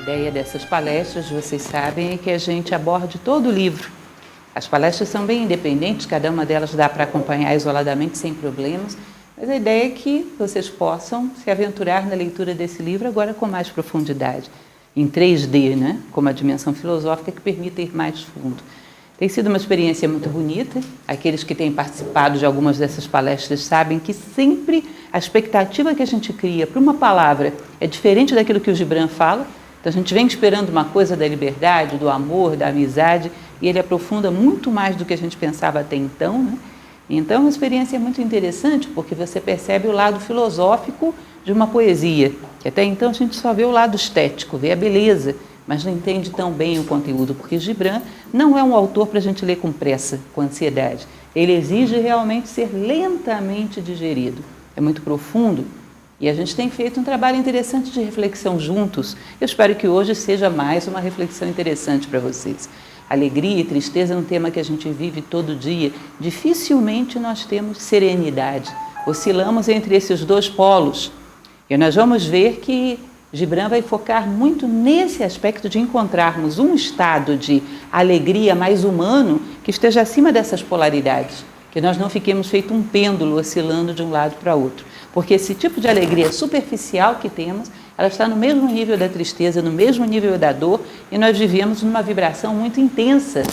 ideia dessas palestras, vocês sabem, é que a gente aborde todo o livro. As palestras são bem independentes, cada uma delas dá para acompanhar isoladamente, sem problemas, mas a ideia é que vocês possam se aventurar na leitura desse livro agora com mais profundidade, em 3D, né? Com uma dimensão filosófica que permita ir mais fundo. Tem sido uma experiência muito bonita. Aqueles que têm participado de algumas dessas palestras sabem que sempre a expectativa que a gente cria para uma palavra é diferente daquilo que o Gibran fala. Então a gente vem esperando uma coisa da liberdade, do amor, da amizade, e ele aprofunda muito mais do que a gente pensava até então, né? Então é uma experiência muito interessante, porque você percebe o lado filosófico de uma poesia, que até então a gente só vê o lado estético, vê a beleza, mas não entende tão bem o conteúdo, porque Gibran não é um autor para a gente ler com pressa, com ansiedade. Ele exige realmente ser lentamente digerido. É muito profundo e a gente tem feito um trabalho interessante de reflexão juntos. Eu espero que hoje seja mais uma reflexão interessante para vocês. Alegria e tristeza é um tema que a gente vive todo dia. Dificilmente nós temos serenidade. Oscilamos entre esses dois polos. E nós vamos ver que Gibran vai focar muito nesse aspecto de encontrarmos um estado de alegria mais humano que esteja acima dessas polaridades, que nós não fiquemos feito um pêndulo oscilando de um lado para outro. Porque esse tipo de alegria superficial que temos, ela está no mesmo nível da tristeza, no mesmo nível da dor, e nós vivemos numa vibração muito intensa,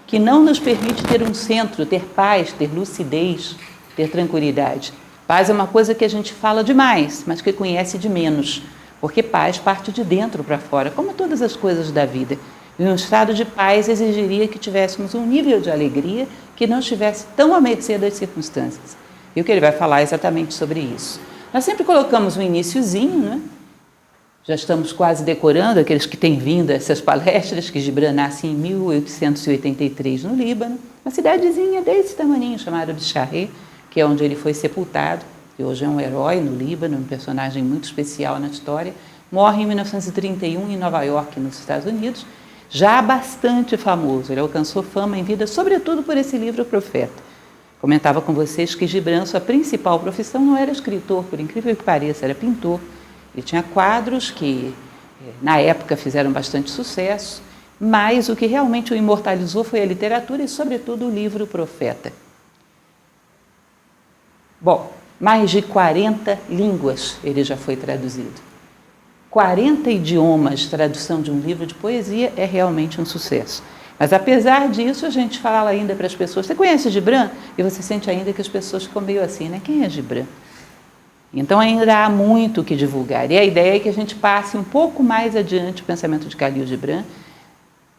que não nos permite ter um centro, ter paz, ter lucidez, ter tranquilidade. Paz é uma coisa que a gente fala demais, mas que conhece de menos, porque paz parte de dentro para fora, como todas as coisas da vida. E um estado de paz exigiria que tivéssemos um nível de alegria que não estivesse tão à mercê das circunstâncias. E o que ele vai falar é exatamente sobre isso. Nós sempre colocamos um iniciozinho, né? Já estamos quase decorando, aqueles que têm vindo a essas palestras, que Gibran nasce em 1883 no Líbano, uma cidadezinha desse tamaninho chamada Bicharré, que é onde ele foi sepultado, que hoje é um herói no Líbano, um personagem muito especial na história. Morre em 1931 em Nova York, nos Estados Unidos, já bastante famoso. Ele alcançou fama em vida, sobretudo por esse livro, O Profeta. Comentava com vocês que Gibran, sua principal profissão não era escritor, por incrível que pareça, era pintor. Ele tinha quadros que, na época, fizeram bastante sucesso, mas o que realmente o imortalizou foi a literatura e, sobretudo, o livro O Profeta. Bom, mais de 40 línguas ele já foi traduzido. 40 idiomas, tradução de um livro de poesia é realmente um sucesso. Mas, apesar disso, a gente fala ainda para as pessoas, você conhece Gibran? E você sente ainda que as pessoas ficam meio assim, né? Quem é Gibran? Então, ainda há muito o que divulgar. E a ideia é que a gente passe um pouco mais adiante o pensamento de Khalil Gibran,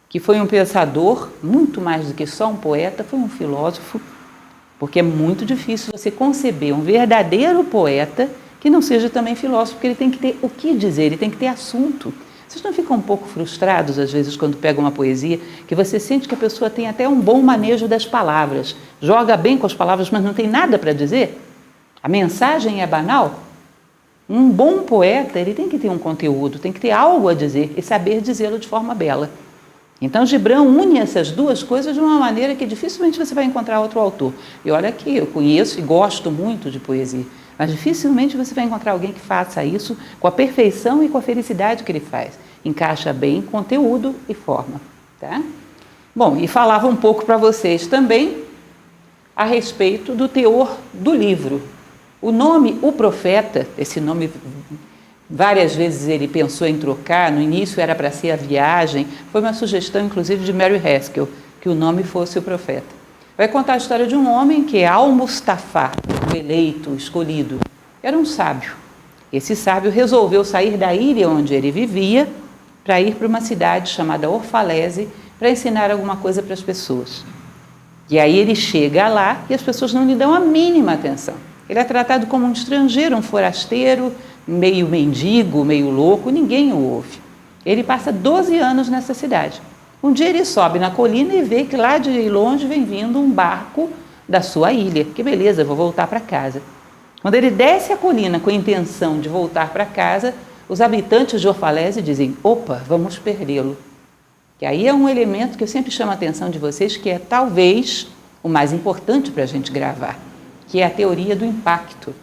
que foi um pensador, muito mais do que só um poeta, foi um filósofo, porque é muito difícil você conceber um verdadeiro poeta que não seja também filósofo, porque ele tem que ter o que dizer, ele tem que ter assunto. Vocês não ficam um pouco frustrados, às vezes, quando pegam uma poesia, que você sente que a pessoa tem até um bom manejo das palavras, joga bem com as palavras, mas não tem nada para dizer? A mensagem é banal? Um bom poeta, ele tem que ter um conteúdo, tem que ter algo a dizer e saber dizê-lo de forma bela. Então, Gibran une essas duas coisas de uma maneira que dificilmente você vai encontrar outro autor. E olha que eu conheço e gosto muito de poesia, mas dificilmente você vai encontrar alguém que faça isso com a perfeição e com a felicidade que ele faz. Encaixa bem conteúdo e forma, tá? Bom, e falava um pouco para vocês também a respeito do teor do livro. O nome O Profeta, esse nome várias vezes ele pensou em trocar, no início era para ser A Viagem, foi uma sugestão inclusive de Mary Haskell, que o nome fosse O Profeta. Vai contar a história de um homem que é Al-Mustafa, o eleito, o escolhido. Era um sábio. Esse sábio resolveu sair da ilha onde ele vivia para ir para uma cidade chamada Orfalese para ensinar alguma coisa para as pessoas. E aí ele chega lá e as pessoas não lhe dão a mínima atenção. Ele é tratado como um estrangeiro, um forasteiro, meio mendigo, meio louco, ninguém o ouve. Ele passa 12 anos nessa cidade. Um dia ele sobe na colina e vê que lá de longe vem vindo um barco da sua ilha. Que beleza, vou voltar para casa. Quando ele desce a colina com a intenção de voltar para casa, os habitantes de Orfalese dizem, opa, vamos perdê-lo. Que aí é um elemento que eu sempre chamo a atenção de vocês, que é talvez o mais importante para a gente gravar, que é a teoria do impacto.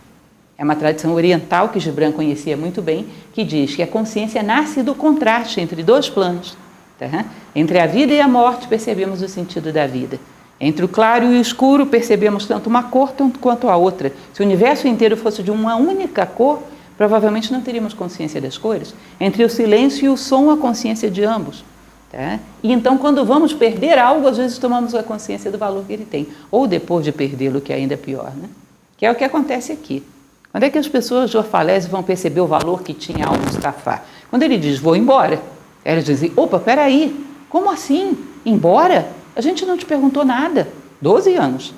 É uma tradição oriental que Gibran conhecia muito bem, que diz que a consciência nasce do contraste entre dois planos. Tá? Entre a vida e a morte, percebemos o sentido da vida. Entre o claro e o escuro, percebemos tanto uma cor quanto a outra. Se o universo inteiro fosse de uma única cor, provavelmente não teríamos consciência das cores. Entre o silêncio e o som, a consciência de ambos. Tá? E então, quando vamos perder algo, às vezes tomamos a consciência do valor que ele tem. Ou depois de perdê-lo, que é ainda pior. Né? Que é o que acontece aqui. Quando é que as pessoas de Orfalese vão perceber o valor que tinha Al-Mustafá? Quando ele diz, vou embora. Elas dizem, opa, peraí, como assim? Embora? A gente não te perguntou nada. 12 anos.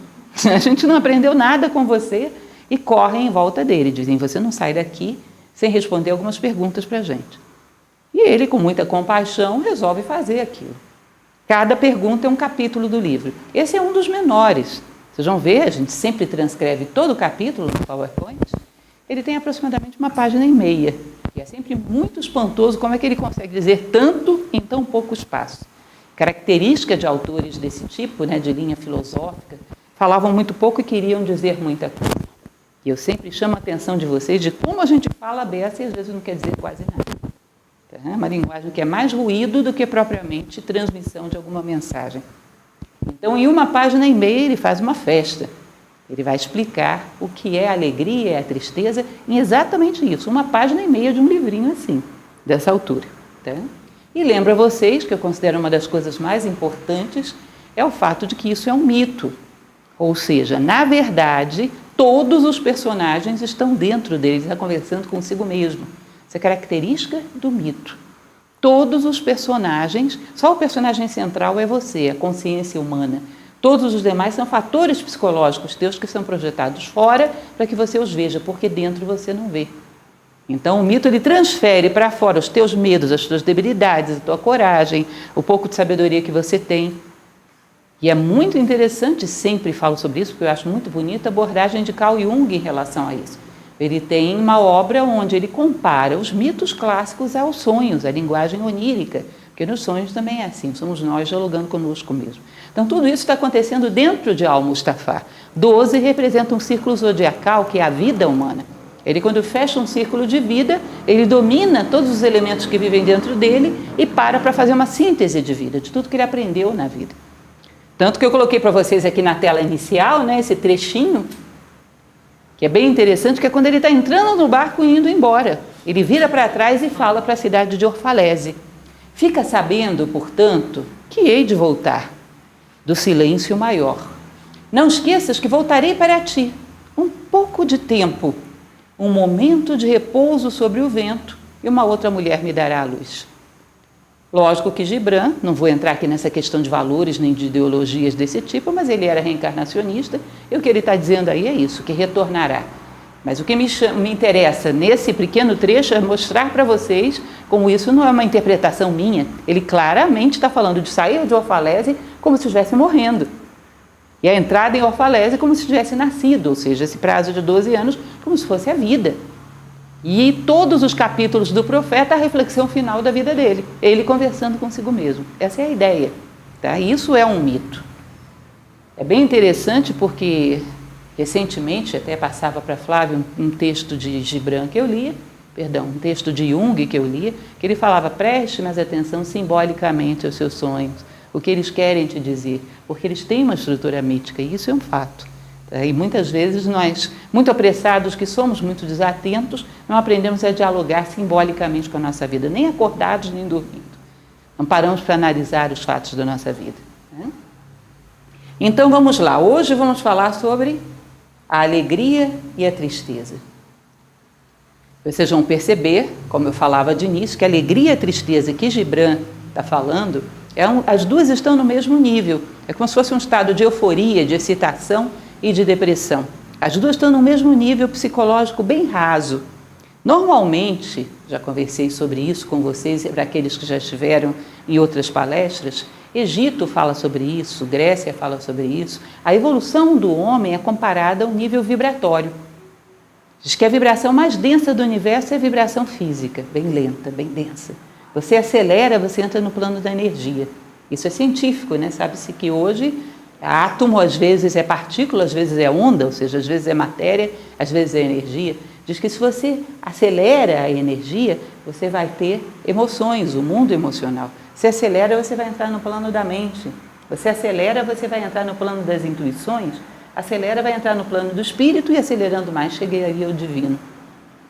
A gente não aprendeu nada com você. E correm em volta dele. Dizem, você não sai daqui sem responder algumas perguntas para a gente. E ele, com muita compaixão, resolve fazer aquilo. Cada pergunta é um capítulo do livro. Esse é um dos menores. Vocês vão ver, a gente sempre transcreve todo o capítulo no PowerPoint. Ele tem aproximadamente 1,5 páginas. E é sempre muito espantoso como é que ele consegue dizer tanto em tão pouco espaço. Característica de autores desse tipo, né, de linha filosófica, falavam muito pouco e queriam dizer muita coisa. E eu sempre chamo a atenção de vocês de como a gente fala a beça e às vezes não quer dizer quase nada. Tá? Uma linguagem que é mais ruído do que propriamente transmissão de alguma mensagem. Então, em 1,5 páginas ele faz uma festa. Ele vai explicar o que é a alegria e a tristeza em exatamente isso. 1,5 páginas de um livrinho assim, dessa altura. Tá? E lembro a vocês que eu considero uma das coisas mais importantes é o fato de que isso é um mito. Ou seja, na verdade, todos os personagens estão dentro deles, está conversando consigo mesmo. Essa é característica do mito. Todos os personagens, só o personagem central é você, a consciência humana. Todos os demais são fatores psicológicos teus que são projetados fora para que você os veja, porque dentro você não vê. Então o mito ele transfere para fora os teus medos, as tuas debilidades, a tua coragem, o pouco de sabedoria que você tem. E é muito interessante, sempre falo sobre isso, porque eu acho muito bonita a abordagem de Carl Jung em relação a isso. Ele tem uma obra onde ele compara os mitos clássicos aos sonhos, a linguagem onírica, porque nos sonhos também é assim, somos nós dialogando conosco mesmo. Então tudo isso está acontecendo dentro de Al-Mustafá. 12 representa um círculo zodiacal, que é a vida humana. Ele, quando fecha um círculo de vida, ele domina todos os elementos que vivem dentro dele e para fazer uma síntese de vida, de tudo que ele aprendeu na vida. Tanto que eu coloquei para vocês aqui na tela inicial, né, esse trechinho, que é bem interessante, que é quando ele está entrando no barco e indo embora. Ele vira para trás e fala para a cidade de Orfalese. Fica sabendo, portanto, que hei de voltar do silêncio maior. Não esqueças que voltarei para ti um pouco de tempo, um momento de repouso sobre o vento, e uma outra mulher me dará a luz. Lógico que Gibran, não vou entrar aqui nessa questão de valores nem de ideologias desse tipo, mas ele era reencarnacionista, e o que ele está dizendo aí é isso, que retornará. Mas o que me interessa nesse pequeno trecho é mostrar para vocês como isso não é uma interpretação minha. Ele claramente está falando de sair de Orfalese como se estivesse morrendo. E a entrada em Orfalese como se tivesse nascido, ou seja, esse prazo de 12 anos como se fosse a vida. E todos os capítulos do profeta, a reflexão final da vida dele, ele conversando consigo mesmo. Essa é a ideia. Tá? Isso é um mito. É bem interessante porque recentemente, até passava para Flávio um texto de Gibran que eu lia, um texto de Jung que eu lia, que ele falava, preste mais atenção simbolicamente aos seus sonhos, o que eles querem te dizer, porque eles têm uma estrutura mítica, e isso é um fato. E muitas vezes nós, muito apressados que somos, muito desatentos, não aprendemos a dialogar simbolicamente com a nossa vida, nem acordados, nem dormindo. Não paramos para analisar os fatos da nossa vida. Né? Então vamos lá, hoje vamos falar sobre a alegria e a tristeza. Vocês vão perceber, como eu falava de início, que a alegria e a tristeza que Gibran está falando, as duas estão no mesmo nível. É como se fosse um estado de euforia, de excitação e de depressão. As duas estão no mesmo nível psicológico bem raso. Normalmente, já conversei sobre isso com vocês, para aqueles que já estiveram em outras palestras, Egito fala sobre isso, Grécia fala sobre isso. A evolução do homem é comparada ao nível vibratório. Diz que a vibração mais densa do universo é a vibração física, bem lenta, bem densa. Você acelera, você entra no plano da energia. Isso é científico, né? Sabe-se que hoje átomo às vezes é partícula, às vezes é onda, ou seja, às vezes é matéria, às vezes é energia. Diz que se você acelera a energia, você vai ter emoções, o mundo emocional. Se acelera, você vai entrar no plano da mente. Você acelera, você vai entrar no plano das intuições. Acelera, vai entrar no plano do espírito e acelerando mais, chegaria ao divino.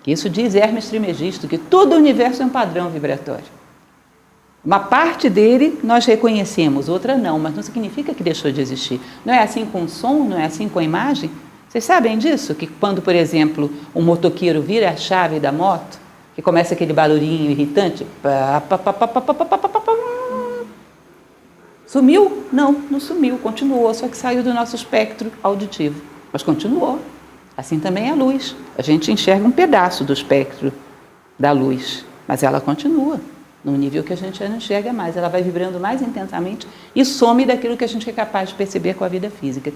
Isso diz Hermes Trismegisto, que todo o universo é um padrão vibratório. Uma parte dele nós reconhecemos, outra não, mas não significa que deixou de existir. Não é assim com o som, não é assim com a imagem? Vocês sabem disso? Que quando, por exemplo, um motoqueiro vira a chave da moto, que começa aquele barulhinho irritante, sumiu? Não, não sumiu, continuou, só que saiu do nosso espectro auditivo, mas continuou. Assim também é a luz. A gente enxerga um pedaço do espectro da luz, mas ela continua num nível que a gente já não enxerga mais. Ela vai vibrando mais intensamente e some daquilo que a gente é capaz de perceber com a vida física,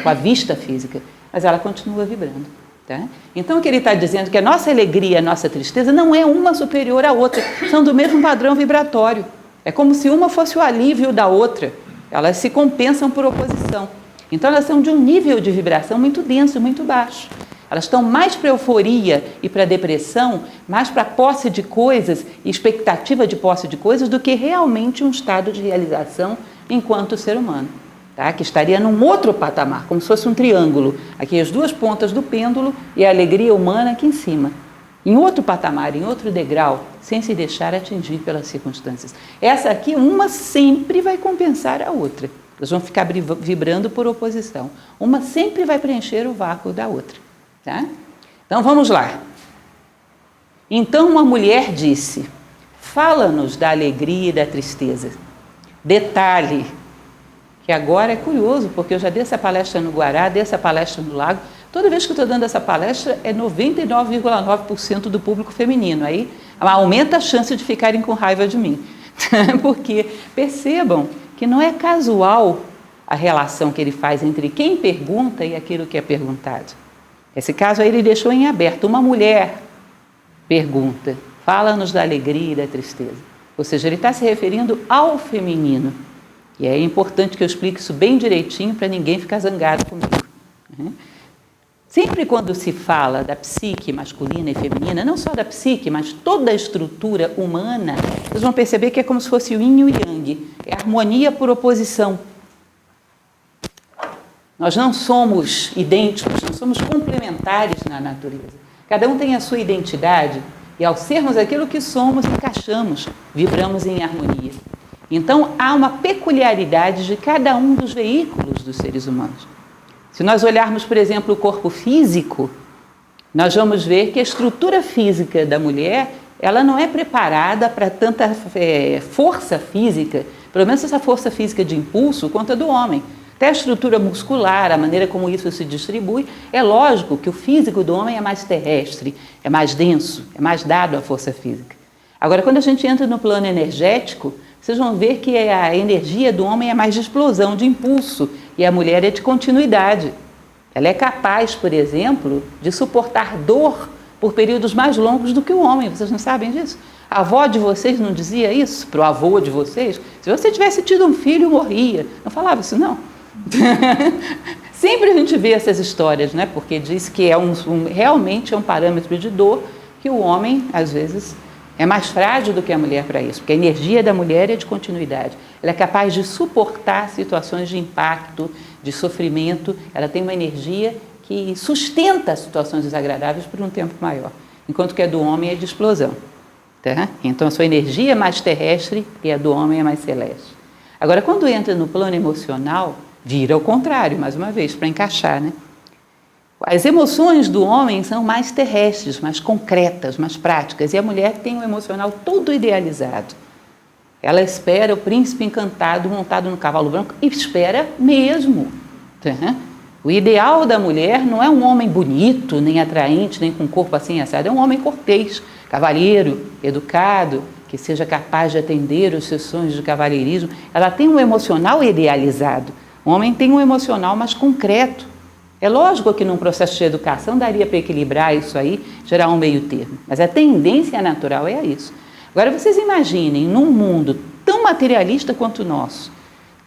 com a vista física, mas ela continua vibrando. Tá? Então, o que ele está dizendo é que a nossa alegria, a nossa tristeza não é uma superior à outra, são do mesmo padrão vibratório. É como se uma fosse o alívio da outra. Elas se compensam por oposição. Então, elas são de um nível de vibração muito denso, muito baixo. Elas estão mais para euforia e para depressão, mais para posse de coisas, expectativa de posse de coisas, do que realmente um estado de realização enquanto ser humano. Tá? Que estaria num outro patamar, como se fosse um triângulo. Aqui as duas pontas do pêndulo e a alegria humana aqui em cima. Em outro patamar, em outro degrau, sem se deixar atingir pelas circunstâncias. Essa aqui, uma sempre vai compensar a outra. Elas vão ficar vibrando por oposição. Uma sempre vai preencher o vácuo da outra. Tá? Então, vamos lá. Então, uma mulher disse, fala-nos da alegria e da tristeza. Detalhe, que agora é curioso, porque eu já dei essa palestra no Guará, dei essa palestra no Lago. Toda vez que eu estou dando essa palestra, é 99,9% do público feminino. Aí aumenta a chance de ficarem com raiva de mim. Porque percebam que não é casual a relação que ele faz entre quem pergunta e aquilo que é perguntado. Esse caso aí ele deixou em aberto. Uma mulher pergunta, fala-nos da alegria e da tristeza. Ou seja, ele está se referindo ao feminino. E é importante que eu explique isso bem direitinho para ninguém ficar zangado comigo. Sempre quando se fala da psique masculina e feminina, não só da psique, mas toda a estrutura humana, vocês vão perceber que é como se fosse o yin e o yang, é harmonia por oposição. Nós não somos idênticos, nós somos complementares na natureza. Cada um tem a sua identidade e ao sermos aquilo que somos, encaixamos, vibramos em harmonia. Então, há uma peculiaridade de cada um dos veículos dos seres humanos. Se nós olharmos, por exemplo, o corpo físico, nós vamos ver que a estrutura física da mulher, ela não é preparada para tanta força física, pelo menos essa força física de impulso, quanto a do homem. Até a estrutura muscular, a maneira como isso se distribui, é lógico que o físico do homem é mais terrestre, é mais denso, é mais dado à força física. Agora, quando a gente entra no plano energético, vocês vão ver que a energia do homem é mais de explosão, de impulso, e a mulher é de continuidade. Ela é capaz, por exemplo, de suportar dor por períodos mais longos do que o homem. Vocês não sabem disso? A avó de vocês não dizia isso para o avô de vocês? Se você tivesse tido um filho, morria. Não falava isso, não? Sempre a gente vê essas histórias, né? Porque diz que realmente é um parâmetro de dor que o homem, às vezes, é mais frágil do que a mulher para isso, porque a energia da mulher é de continuidade. Ela é capaz de suportar situações de impacto, de sofrimento. Ela tem uma energia que sustenta situações desagradáveis por um tempo maior, enquanto que a do homem é de explosão. Tá? Então, a sua energia é mais terrestre e a do homem é mais celeste. Agora, quando entra no plano emocional, vira ao contrário, mais uma vez, para encaixar, né? As emoções do homem são mais terrestres, mais concretas, mais práticas, e a mulher tem um emocional todo idealizado. Ela espera o príncipe encantado montado no cavalo branco, e espera mesmo. Tá? O ideal da mulher não é um homem bonito, nem atraente, nem com corpo assim assado, é um homem cortês, cavalheiro, educado, que seja capaz de atender os seus sonhos de cavalheirismo. Ela tem um emocional idealizado. O homem tem um emocional mais concreto. É lógico que num processo de educação daria para equilibrar isso aí, gerar um meio termo, mas a tendência natural é isso. Agora vocês imaginem, num mundo tão materialista quanto o nosso,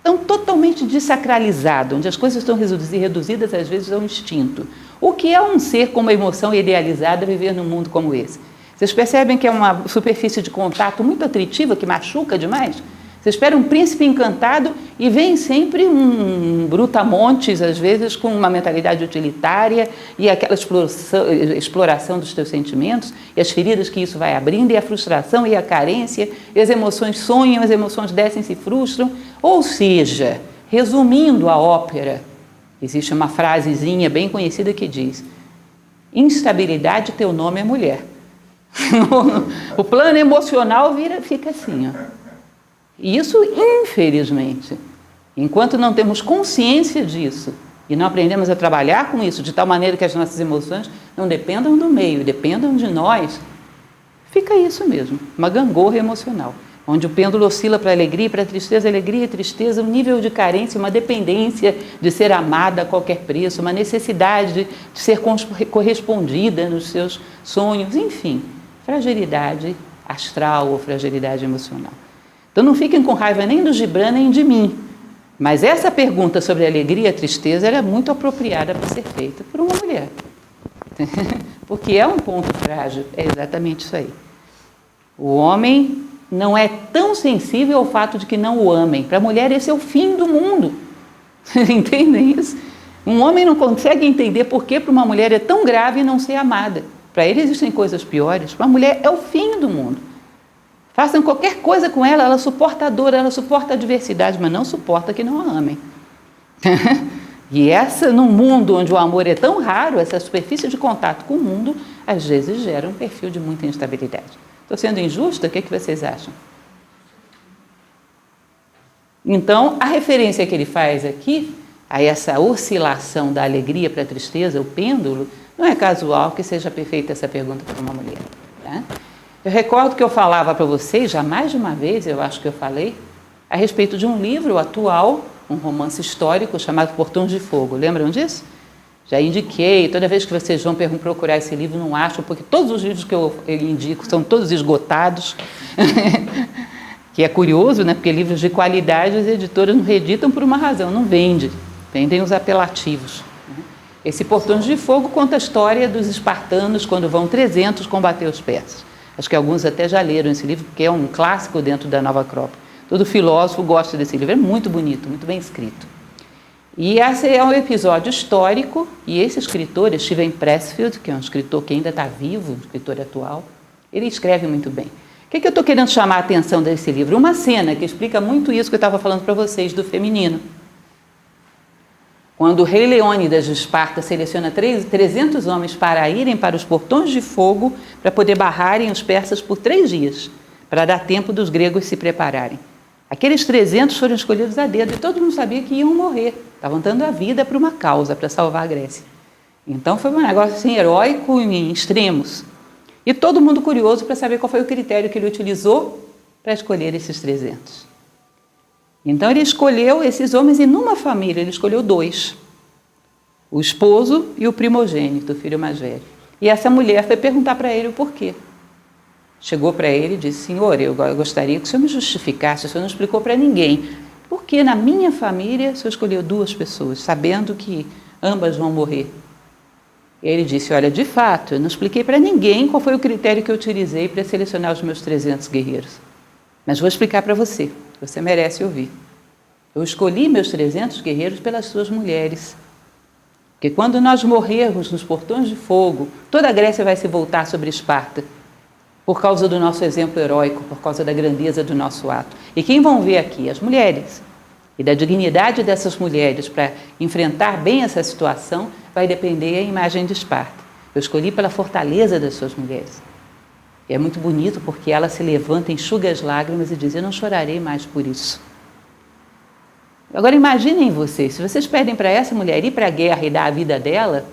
Então, totalmente desacralizado, onde as coisas estão reduzidas às vezes ao instinto. O que é um ser com uma emoção idealizada viver num mundo como esse? Vocês percebem que é uma superfície de contato muito atritiva, que machuca demais? Você espera um príncipe encantado e vem sempre um brutamontes, às vezes com uma mentalidade utilitária e aquela exploração dos teus sentimentos e as feridas que isso vai abrindo e a frustração e a carência e as emoções sonham, as emoções descem e se frustram. Ou seja, resumindo a ópera, existe uma frasezinha bem conhecida que diz: instabilidade, teu nome é mulher. O plano emocional fica assim, ó. E isso, infelizmente, enquanto não temos consciência disso e não aprendemos a trabalhar com isso de tal maneira que as nossas emoções não dependam do meio, dependam de nós, fica isso mesmo, uma gangorra emocional, onde o pêndulo oscila para alegria e tristeza, um nível de carência, uma dependência de ser amada a qualquer preço, uma necessidade de ser correspondida nos seus sonhos, enfim, fragilidade astral ou fragilidade emocional. Então não fiquem com raiva nem do Gibran nem de mim, mas essa pergunta sobre alegria e tristeza era muito apropriada para ser feita por uma mulher, porque é um ponto frágil, é exatamente isso aí. O homem não é tão sensível ao fato de que não o amem. Para a mulher esse é o fim do mundo. Entendem isso? Um homem não consegue entender por que para uma mulher é tão grave não ser amada. Para ele existem coisas piores. Para a mulher é o fim do mundo. Façam qualquer coisa com ela, ela suporta a dor, ela suporta a adversidade, mas não suporta que não a amem. E num mundo onde o amor é tão raro, essa superfície de contato com o mundo, às vezes gera um perfil de muita instabilidade. Estou sendo injusta? O que vocês acham? Então, a referência que ele faz aqui, a essa oscilação da alegria para a tristeza, o pêndulo, não é casual que seja perfeita essa pergunta para uma mulher. Tá? Eu recordo que eu falava para vocês, já mais de uma vez, eu acho que eu falei, a respeito de um livro atual, um romance histórico chamado Portões de Fogo. Lembram disso? Já indiquei, toda vez que vocês vão procurar esse livro, não acham, porque todos os livros que eu indico são todos esgotados. Que é curioso, né? Porque livros de qualidade as editoras não reeditam por uma razão, não vendem os apelativos. Esse Portões de Fogo conta a história dos espartanos quando vão 300 combater os persas. Acho que alguns até já leram esse livro, porque é um clássico dentro da Nova Acrópole. Todo filósofo gosta desse livro, é muito bonito, muito bem escrito. E esse é um episódio histórico, e esse escritor, Steven Pressfield, que é um escritor que ainda está vivo, um escritor atual, ele escreve muito bem. O que eu estou querendo chamar a atenção desse livro? Uma cena que explica muito isso que eu estava falando para vocês, do feminino. Quando o rei Leônidas de Esparta seleciona 300 homens para irem para os portões de fogo para poder barrarem os persas por 3 dias, para dar tempo dos gregos se prepararem. Aqueles 300 foram escolhidos a dedo e todo mundo sabia que iam morrer. Estavam dando a vida para uma causa, para salvar a Grécia. Então foi um negócio assim, heróico em extremos. E todo mundo curioso para saber qual foi o critério que ele utilizou para escolher esses 300. Então ele escolheu esses homens e numa família ele escolheu 2. O esposo e o primogênito, o filho mais velho. E essa mulher foi perguntar para ele o porquê. Chegou para ele e disse: Senhor, eu gostaria que o senhor me justificasse, o senhor não explicou para ninguém. Por que na minha família o senhor escolheu 2 pessoas, sabendo que ambas vão morrer? E ele disse: olha, de fato, eu não expliquei para ninguém qual foi o critério que eu utilizei para selecionar os meus 300 guerreiros. Mas vou explicar para você, você merece ouvir. Eu escolhi meus 300 guerreiros pelas suas mulheres. Porque quando nós morrermos nos portões de fogo, toda a Grécia vai se voltar sobre Esparta, por causa do nosso exemplo heróico, por causa da grandeza do nosso ato. E quem vão ver aqui? As mulheres. E da dignidade dessas mulheres para enfrentar bem essa situação vai depender a imagem de Esparta. Eu escolhi pela fortaleza das suas mulheres. E é muito bonito porque ela se levanta, enxuga as lágrimas e diz: eu não chorarei mais por isso. Agora imaginem vocês, se vocês pedem para essa mulher ir para a guerra e dar a vida dela,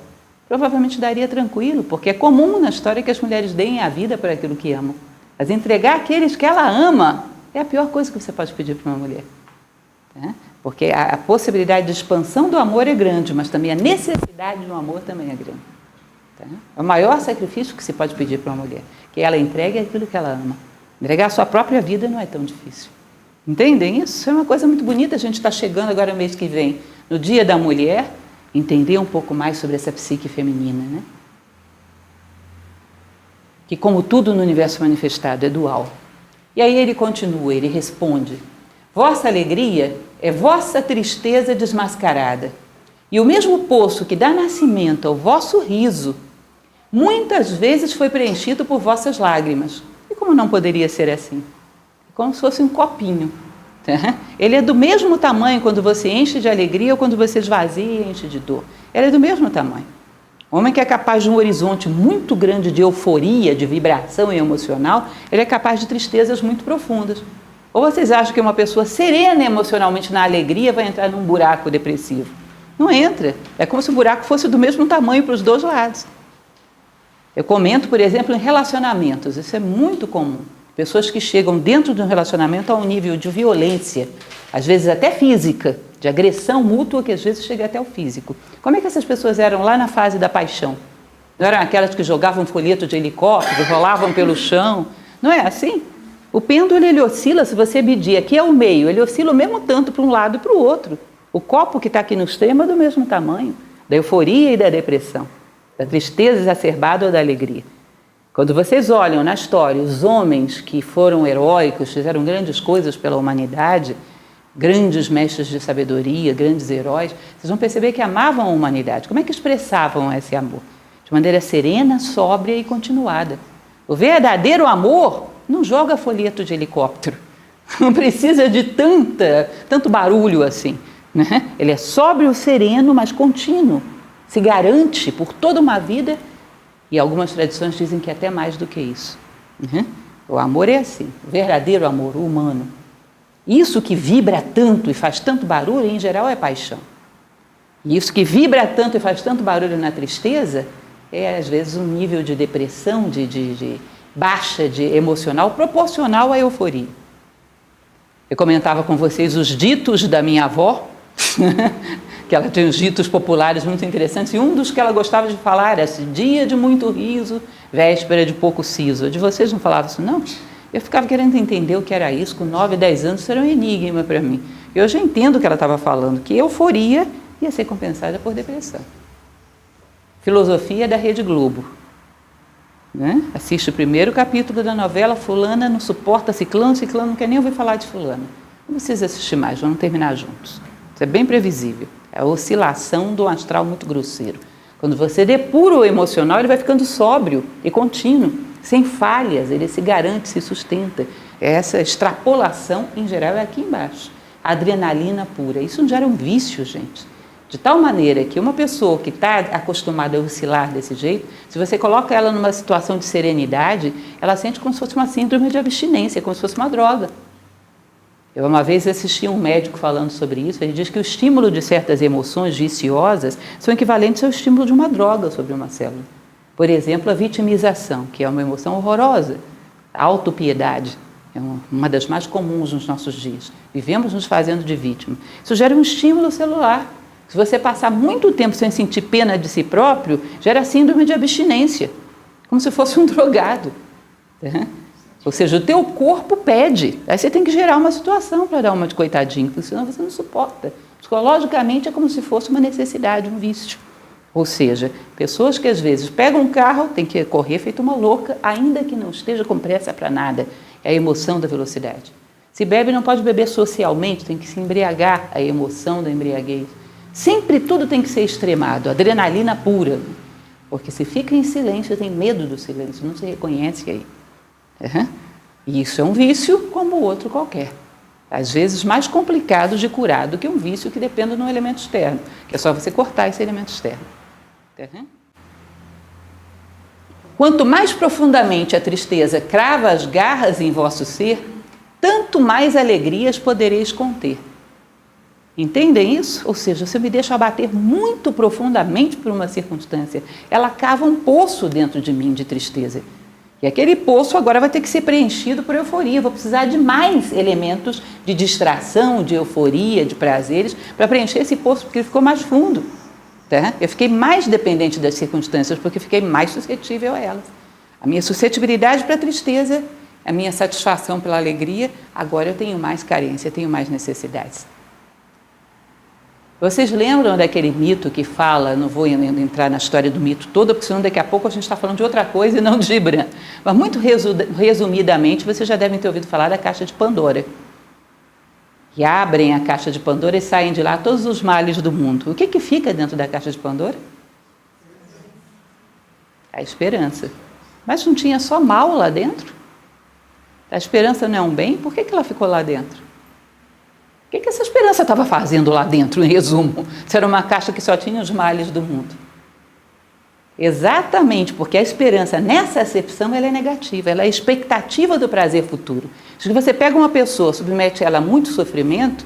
provavelmente daria tranquilo, porque é comum na história que as mulheres deem a vida por aquilo que amam. Mas entregar aqueles que ela ama é a pior coisa que você pode pedir para uma mulher. Porque a possibilidade de expansão do amor é grande, mas também a necessidade do amor também é grande. É o maior sacrifício que se pode pedir para uma mulher, que ela entregue aquilo que ela ama. Entregar a sua própria vida não é tão difícil. Entendem isso? É uma coisa muito bonita. A gente está chegando agora no mês que vem, no Dia da Mulher, entender um pouco mais sobre essa psique feminina, né? Que, como tudo no universo manifestado, é dual. E aí ele continua, ele responde: vossa alegria é vossa tristeza desmascarada. E o mesmo poço que dá nascimento ao vosso riso, muitas vezes foi preenchido por vossas lágrimas. E como não poderia ser assim? Como se fosse um copinho. Ele é do mesmo tamanho quando você enche de alegria ou quando você esvazia e enche de dor. Ele é do mesmo tamanho. O homem que é capaz de um horizonte muito grande de euforia, de vibração emocional, ele é capaz de tristezas muito profundas. Ou vocês acham que uma pessoa serena emocionalmente na alegria vai entrar num buraco depressivo? Não entra. É como se o buraco fosse do mesmo tamanho para os dois lados. Eu comento, por exemplo, em relacionamentos. Isso é muito comum. Pessoas que chegam dentro de um relacionamento a um nível de violência, às vezes até física, de agressão mútua, que às vezes chega até o físico. Como é que essas pessoas eram lá na fase da paixão? Não eram aquelas que jogavam folheto de helicóptero, rolavam pelo chão? Não é assim? O pêndulo, ele oscila, se você medir, aqui é o meio, ele oscila o mesmo tanto para um lado e para o outro. O copo que está aqui no extremo é do mesmo tamanho, da euforia e da depressão, da tristeza exacerbada ou da alegria. Quando vocês olham na história os homens que foram heróicos, fizeram grandes coisas pela humanidade, grandes mestres de sabedoria, grandes heróis, vocês vão perceber que amavam a humanidade. Como é que expressavam esse amor? De maneira serena, sóbria e continuada. O verdadeiro amor não joga folheto de helicóptero, não precisa de tanto barulho assim, né? Ele é sóbrio, sereno, mas contínuo, se garante por toda uma vida. E algumas tradições dizem que até mais do que isso. O amor é assim, o verdadeiro amor, o humano. Isso que vibra tanto e faz tanto barulho, em geral, é paixão. E isso que vibra tanto e faz tanto barulho na tristeza, é às vezes um nível de depressão, de baixa de emocional, proporcional à euforia. Eu comentava com vocês os ditos da minha avó, que ela tem uns ditos populares muito interessantes, e um dos que ela gostava de falar era assim: dia de muito riso, véspera de pouco siso. De vocês não falava isso, não? Eu ficava querendo entender o que era isso, com 9, 10 anos, isso era um enigma para mim. Eu já entendo o que ela estava falando, que euforia ia ser compensada por depressão. Filosofia da Rede Globo. Né? Assiste o primeiro capítulo da novela, fulana não suporta ciclano, ciclano não quer nem ouvir falar de fulana. Não precisa assistir mais, vamos terminar juntos. Isso é bem previsível. É a oscilação do astral muito grosseiro. Quando você depura o emocional, ele vai ficando sóbrio e contínuo, sem falhas, ele se garante, se sustenta. Essa extrapolação, em geral, é aqui embaixo. Adrenalina pura. Isso não gera um vício, gente. De tal maneira que uma pessoa que está acostumada a oscilar desse jeito, se você coloca ela numa situação de serenidade, ela sente como se fosse uma síndrome de abstinência, como se fosse uma droga. Eu uma vez assisti um médico falando sobre isso, ele diz que o estímulo de certas emoções viciosas são equivalentes ao estímulo de uma droga sobre uma célula. Por exemplo, a vitimização, que é uma emoção horrorosa, a autopiedade, é uma das mais comuns nos nossos dias. Vivemos nos fazendo de vítima. Isso gera um estímulo celular. Se você passar muito tempo sem sentir pena de si próprio, gera síndrome de abstinência, como se fosse um drogado. Ou seja, o teu corpo pede. Aí você tem que gerar uma situação para dar uma de coitadinho, porque senão você não suporta. Psicologicamente é como se fosse uma necessidade, um vício. Ou seja, pessoas que às vezes pegam um carro, tem que correr feito uma louca, ainda que não esteja com pressa para nada. É a emoção da velocidade. Se bebe, não pode beber socialmente, tem que se embriagar, a emoção da embriaguez. Sempre tudo tem que ser extremado, adrenalina pura. Porque se fica em silêncio, tem medo do silêncio, não se reconhece aí. E isso é um vício como o outro qualquer. Às vezes mais complicado de curar do que um vício que depende de um elemento externo, que é só você cortar esse elemento externo. Quanto mais profundamente a tristeza crava as garras em vosso ser, tanto mais alegrias podereis conter. Entendem isso? Ou seja, se eu me deixo abater muito profundamente por uma circunstância, ela cava um poço dentro de mim de tristeza. E aquele poço agora vai ter que ser preenchido por euforia. Eu vou precisar de mais elementos de distração, de euforia, de prazeres, para preencher esse poço, porque ele ficou mais fundo. Tá? Eu fiquei mais dependente das circunstâncias, porque fiquei mais suscetível a elas. A minha suscetibilidade para a tristeza a minha satisfação pela alegria, agora eu tenho mais carência, eu tenho mais necessidades. Vocês lembram daquele mito que fala, não vou entrar na história do mito toda, porque senão daqui a pouco a gente está falando de outra coisa e não de Gibran. Mas muito resumidamente, vocês já devem ter ouvido falar da caixa de Pandora. Que abrem a caixa de Pandora e saem de lá todos os males do mundo. O que fica dentro da caixa de Pandora? A esperança. Mas não tinha só mal lá dentro? A esperança não é um bem? Por que ela ficou lá dentro? O que essa esperança estava fazendo lá dentro, em resumo? Se era uma caixa que só tinha os males do mundo. Exatamente, porque a esperança, nessa acepção, ela é negativa, ela é a expectativa do prazer futuro. Se você pega uma pessoa, submete ela a muito sofrimento,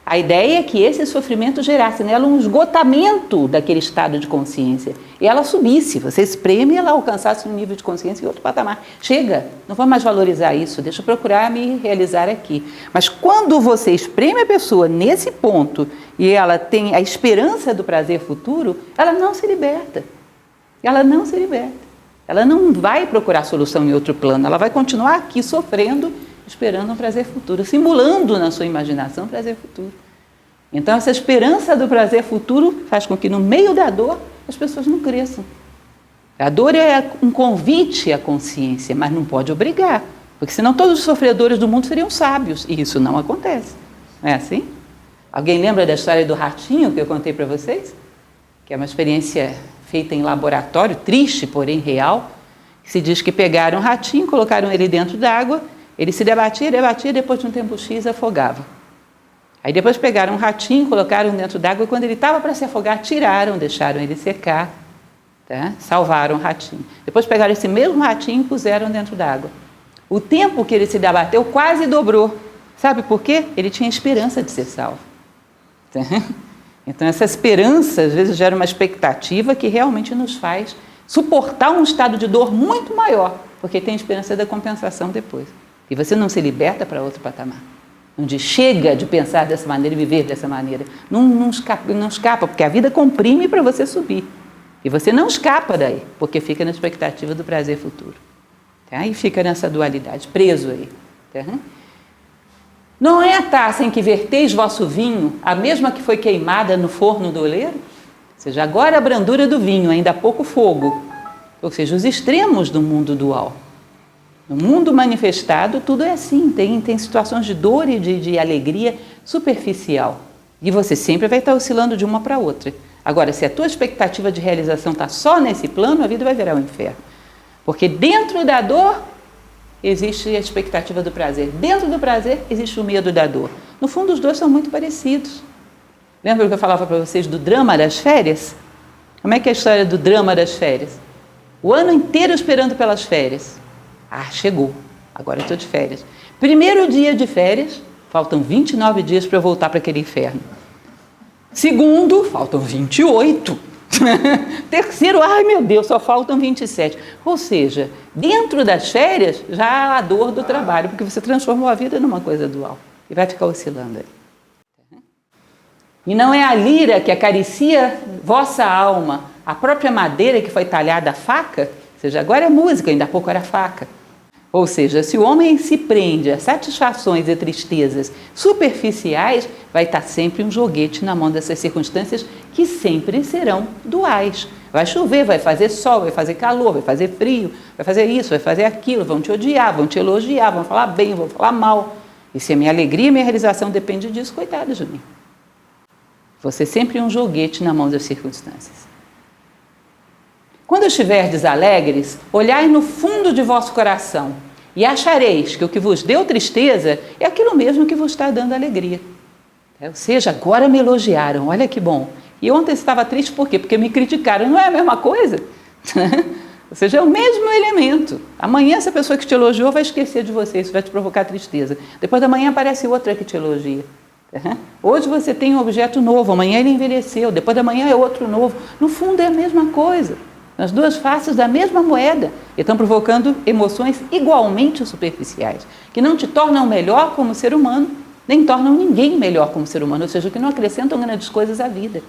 a ideia é que esse sofrimento gerasse nela um esgotamento daquele estado de consciência. E ela subisse, você espreme e ela alcançasse um nível de consciência em outro patamar. Chega, não vou mais valorizar isso, deixa eu procurar me realizar aqui. Mas quando você espreme a pessoa nesse ponto e ela tem a esperança do prazer futuro, ela não se liberta. Ela não se liberta. Ela não vai procurar solução em outro plano, ela vai continuar aqui sofrendo, esperando um prazer futuro, simulando na sua imaginação um prazer futuro. Então, essa esperança do prazer futuro faz com que no meio da dor as pessoas não cresçam. A dor é um convite à consciência, mas não pode obrigar, porque senão todos os sofredores do mundo seriam sábios, e isso não acontece. Não é assim? Alguém lembra da história do ratinho que eu contei para vocês? Que é uma experiência feita em laboratório, triste, porém real. Se diz que pegaram um ratinho, colocaram ele dentro d'água, ele se debatia, depois de um tempo X afogava. Aí depois pegaram um ratinho, colocaram dentro d'água e quando ele estava para se afogar, tiraram, deixaram ele secar, tá? Salvaram o ratinho. Depois pegaram esse mesmo ratinho e puseram dentro d'água. O tempo que ele se debateu quase dobrou. Sabe por quê? Ele tinha esperança de ser salvo. Tá? Então essa esperança às vezes gera uma expectativa que realmente nos faz suportar um estado de dor muito maior, porque tem esperança da compensação depois. E você não se liberta para outro patamar. Onde chega de pensar dessa maneira e viver dessa maneira. Não escapa, porque a vida comprime para você subir. E você não escapa daí, porque fica na expectativa do prazer futuro. Tá? E fica nessa dualidade, preso aí. Tá? Não é a taça em que verteis vosso vinho, a mesma que foi queimada no forno do oleiro? Ou seja, agora a brandura do vinho, ainda há pouco fogo. Ou seja, os extremos do mundo dual. No mundo manifestado, tudo é assim, tem situações de dor e de alegria superficial. E você sempre vai estar oscilando de uma para outra. Agora, se a tua expectativa de realização está só nesse plano, a vida vai virar um inferno. Porque dentro da dor, existe a expectativa do prazer. Dentro do prazer, existe o medo da dor. No fundo, os dois são muito parecidos. Lembra que eu falava para vocês do drama das férias? Como é que é a história do drama das férias? O ano inteiro esperando pelas férias. Ah, chegou, agora eu estou de férias. Primeiro dia de férias, faltam 29 dias para eu voltar para aquele inferno. Segundo, faltam 28. Terceiro, ai meu Deus, só faltam 27. Ou seja, dentro das férias, já há a dor do trabalho, porque você transformou a vida numa coisa dual. E vai ficar oscilando aí. E não é a lira que acaricia vossa alma, a própria madeira que foi talhada a faca, ou seja, agora é música, ainda há pouco era faca. Ou seja, se o homem se prende a satisfações e tristezas superficiais, vai estar sempre um joguete na mão dessas circunstâncias que sempre serão duais. Vai chover, vai fazer sol, vai fazer calor, vai fazer frio, vai fazer isso, vai fazer aquilo, vão te odiar, vão te elogiar, vão falar bem, vão falar mal. E se a minha alegria e a minha realização dependem disso, coitado de mim. Você sempre um joguete na mão das circunstâncias. Quando estiverdes alegres, olhai no fundo de vosso coração e achareis que o que vos deu tristeza é aquilo mesmo que vos está dando alegria. Ou seja, agora me elogiaram, olha que bom. E ontem estava triste por quê? Porque me criticaram, não é a mesma coisa? Ou seja, é o mesmo elemento. Amanhã essa pessoa que te elogiou vai esquecer de você, isso vai te provocar tristeza. Depois da manhã aparece outra que te elogia. Hoje você tem um objeto novo, amanhã ele envelheceu, depois da manhã é outro novo. No fundo é a mesma coisa. As duas faces da mesma moeda e estão provocando emoções igualmente superficiais, que não te tornam melhor como ser humano, nem tornam ninguém melhor como ser humano, ou seja, que não acrescentam grandes coisas à vida.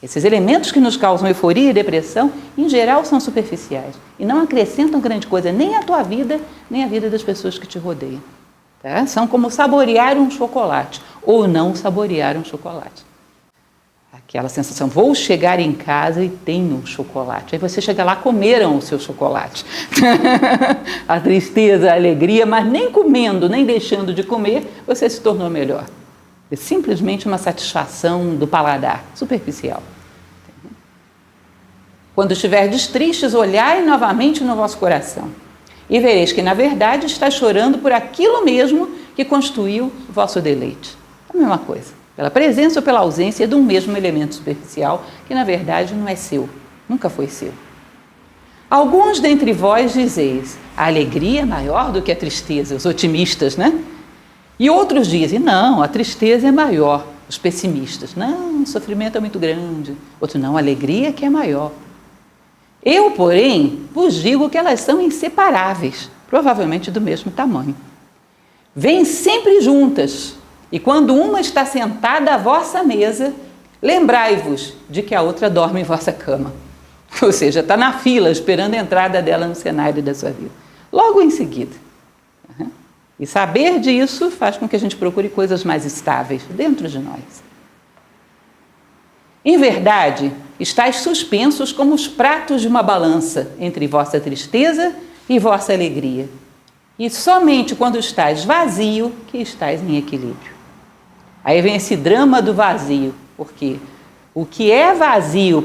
Esses elementos que nos causam euforia e depressão, em geral, são superficiais e não acrescentam grande coisa, nem à tua vida, nem à vida das pessoas que te rodeiam. Tá? São como saborear um chocolate ou não saborear um chocolate. Aquela sensação, vou chegar em casa e tenho um chocolate. Aí você chega lá, comeram o seu chocolate. A tristeza, a alegria, mas nem comendo, nem deixando de comer, você se tornou melhor. É simplesmente uma satisfação do paladar, superficial. Quando estiverdes tristes, olhai novamente no vosso coração e vereis que, na verdade, está chorando por aquilo mesmo que constituiu o vosso deleite. É a mesma coisa. Pela presença ou pela ausência de um mesmo elemento superficial que, na verdade, não é seu, nunca foi seu. Alguns dentre vós dizeis, a alegria é maior do que a tristeza, os otimistas, né? E outros dizem, não, a tristeza é maior, os pessimistas. Não, o sofrimento é muito grande. Outros, não, a alegria é que é maior. Eu, porém, vos digo que elas são inseparáveis, provavelmente do mesmo tamanho. Vêm sempre juntas. E quando uma está sentada à vossa mesa, lembrai-vos de que a outra dorme em vossa cama. Ou seja, está na fila, esperando a entrada dela no cenário da sua vida. Logo em seguida. E saber disso faz com que a gente procure coisas mais estáveis dentro de nós. Em verdade, estáis suspensos como os pratos de uma balança entre vossa tristeza e vossa alegria. E somente quando estáis vazio que estáis em equilíbrio. Aí vem esse drama do vazio, porque o que é vazio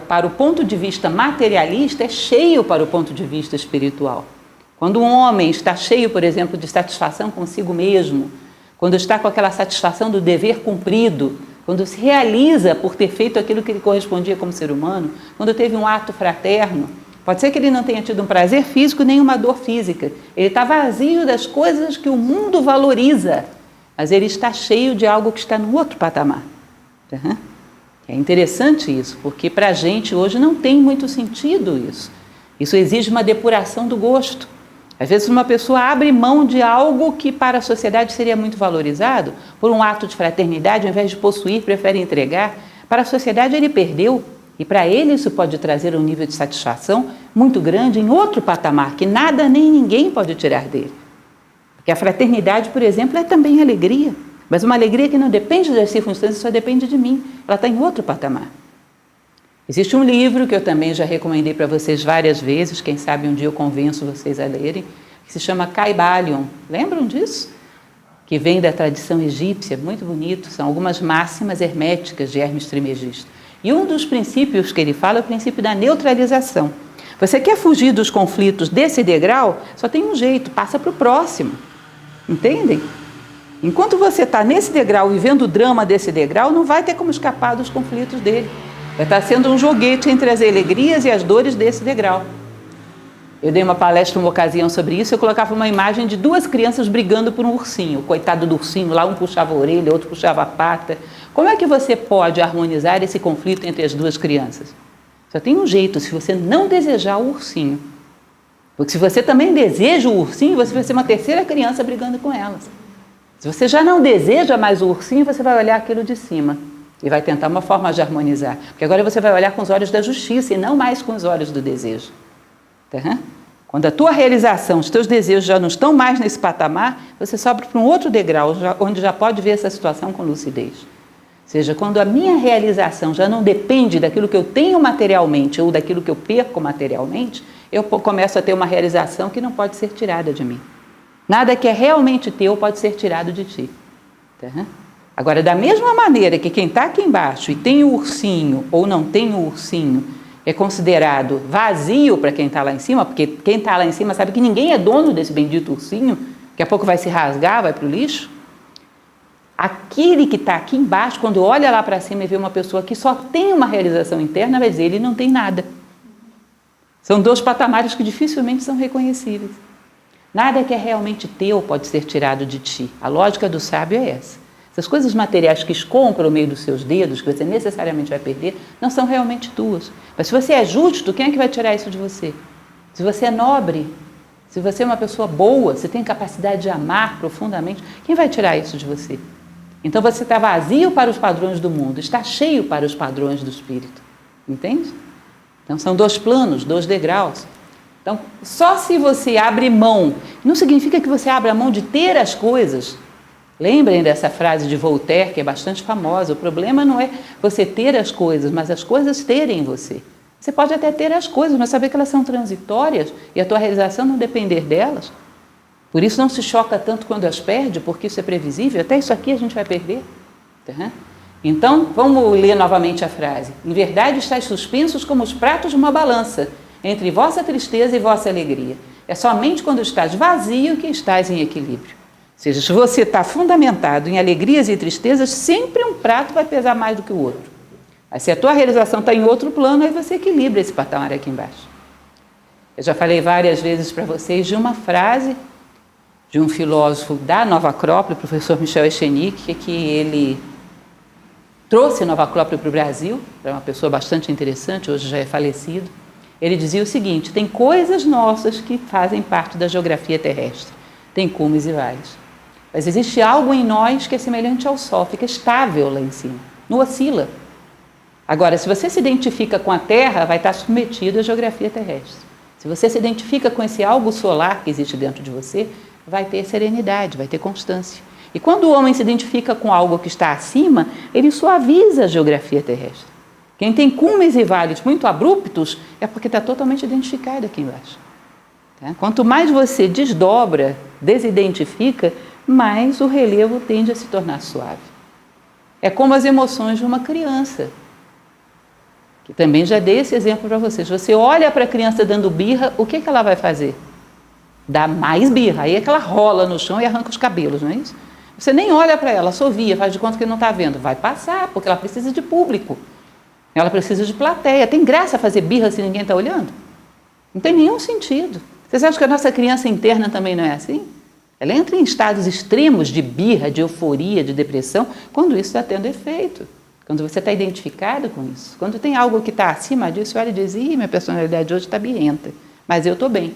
para o ponto de vista materialista é cheio para o ponto de vista espiritual. Quando um homem está cheio, por exemplo, de satisfação consigo mesmo, quando está com aquela satisfação do dever cumprido, quando se realiza por ter feito aquilo que lhe correspondia como ser humano, quando teve um ato fraterno, pode ser que ele não tenha tido um prazer físico nem uma dor física. Ele está vazio das coisas que o mundo valoriza, mas ele está cheio de algo que está no outro patamar. É interessante isso, porque para a gente hoje não tem muito sentido isso. Isso exige uma depuração do gosto. Às vezes uma pessoa abre mão de algo que para a sociedade seria muito valorizado, por um ato de fraternidade, ao invés de possuir, prefere entregar. Para a sociedade ele perdeu, e para ele isso pode trazer um nível de satisfação muito grande em outro patamar, que nada nem ninguém pode tirar dele. Porque a fraternidade, por exemplo, é também alegria, mas uma alegria que não depende das circunstâncias, só depende de mim. Ela está em outro patamar. Existe um livro que eu também já recomendei para vocês várias vezes, quem sabe um dia eu convenço vocês a lerem, que se chama Kybalion. Lembram disso? Que vem da tradição egípcia, muito bonito, são algumas máximas herméticas de Hermes Trismegisto. E um dos princípios que ele fala é o princípio da neutralização. Você quer fugir dos conflitos desse degrau? Só tem um jeito, passa para o próximo. Entendem? Enquanto você está nesse degrau e vendo o drama desse degrau, não vai ter como escapar dos conflitos dele. Vai estar sendo um joguete entre as alegrias e as dores desse degrau. Eu dei uma palestra uma ocasião sobre isso, eu colocava uma imagem de duas crianças brigando por um ursinho. O coitado do ursinho lá, um puxava a orelha, outro puxava a pata. Como é que você pode harmonizar esse conflito entre as duas crianças? Só tem um jeito, se você não desejar o ursinho. Porque se você também deseja o ursinho, você vai ser uma terceira criança brigando com elas. Se você já não deseja mais o ursinho, você vai olhar aquilo de cima e vai tentar uma forma de harmonizar. Porque agora você vai olhar com os olhos da justiça e não mais com os olhos do desejo. Tá? Quando a tua realização, os teus desejos já não estão mais nesse patamar, você sobe para um outro degrau, onde já pode ver essa situação com lucidez. Ou seja, quando a minha realização já não depende daquilo que eu tenho materialmente ou daquilo que eu perco materialmente, eu começo a ter uma realização que não pode ser tirada de mim. Nada que é realmente teu pode ser tirado de ti. Tá? Agora, da mesma maneira que quem está aqui embaixo e tem o ursinho ou não tem o ursinho é considerado vazio para quem está lá em cima, porque quem está lá em cima sabe que ninguém é dono desse bendito ursinho, daqui a pouco vai se rasgar, vai para o lixo. Aquele que está aqui embaixo, quando olha lá para cima e vê uma pessoa que só tem uma realização interna, vai dizer, ele não tem nada. São dois patamares que dificilmente são reconhecíveis. Nada que é realmente teu pode ser tirado de ti. A lógica do sábio é essa. Essas coisas materiais que escoam pelo meio dos seus dedos, que você necessariamente vai perder, não são realmente tuas. Mas se você é justo, quem é que vai tirar isso de você? Se você é nobre, se você é uma pessoa boa, se tem capacidade de amar profundamente, quem vai tirar isso de você? Então você está vazio para os padrões do mundo, está cheio para os padrões do espírito. Entende? Então são 2 planos, 2 degraus. Então, só se você abre mão, não significa que você abra mão de ter as coisas. Lembrem dessa frase de Voltaire, que é bastante famosa. O problema não é você ter as coisas, mas as coisas terem você. Você pode até ter as coisas, mas saber que elas são transitórias e a tua realização não depender delas. Por isso não se choca tanto quando as perde, porque isso é previsível. Até isso aqui a gente vai perder. Tá? Então, vamos ler novamente a frase. Em verdade, estáis suspensos como os pratos de uma balança, entre vossa tristeza e vossa alegria. É somente quando estás vazio que estás em equilíbrio. Ou seja, se você está fundamentado em alegrias e tristezas, sempre um prato vai pesar mais do que o outro. Mas se a tua realização está em outro plano, aí você equilibra esse patamar aqui embaixo. Eu já falei várias vezes para vocês de uma frase de um filósofo da Nova Acrópole, o professor Michel Echenique, que ele trouxe Nova Acrópole para o Brasil, é uma pessoa bastante interessante, hoje já é falecido. Ele dizia o seguinte: tem coisas nossas que fazem parte da geografia terrestre, tem cumes e vales. Mas existe algo em nós que é semelhante ao Sol, fica estável lá em cima, não oscila. Agora, se você se identifica com a Terra, vai estar submetido à geografia terrestre. Se você se identifica com esse algo solar que existe dentro de você, vai ter serenidade, vai ter constância. E quando o homem se identifica com algo que está acima, ele suaviza a geografia terrestre. Quem tem cumes e vales muito abruptos é porque está totalmente identificado aqui embaixo. Tá? Quanto mais você desdobra, desidentifica, mais o relevo tende a se tornar suave. É como as emoções de uma criança, que também já dei esse exemplo para vocês. Você olha para a criança dando birra, o que ela vai fazer? Dá mais birra, aí é que ela rola no chão e arranca os cabelos, não é isso? Você nem olha para ela, assovia, faz de conta que não está vendo. Vai passar, porque ela precisa de público. Ela precisa de plateia. Tem graça fazer birra se ninguém está olhando? Não tem nenhum sentido. Vocês acham que a nossa criança interna também não é assim? Ela entra em estados extremos de birra, de euforia, de depressão, quando isso está tendo efeito. Quando você está identificado com isso. Quando tem algo que está acima disso, você olha e diz: ih, minha personalidade hoje está birrenta, mas eu estou bem.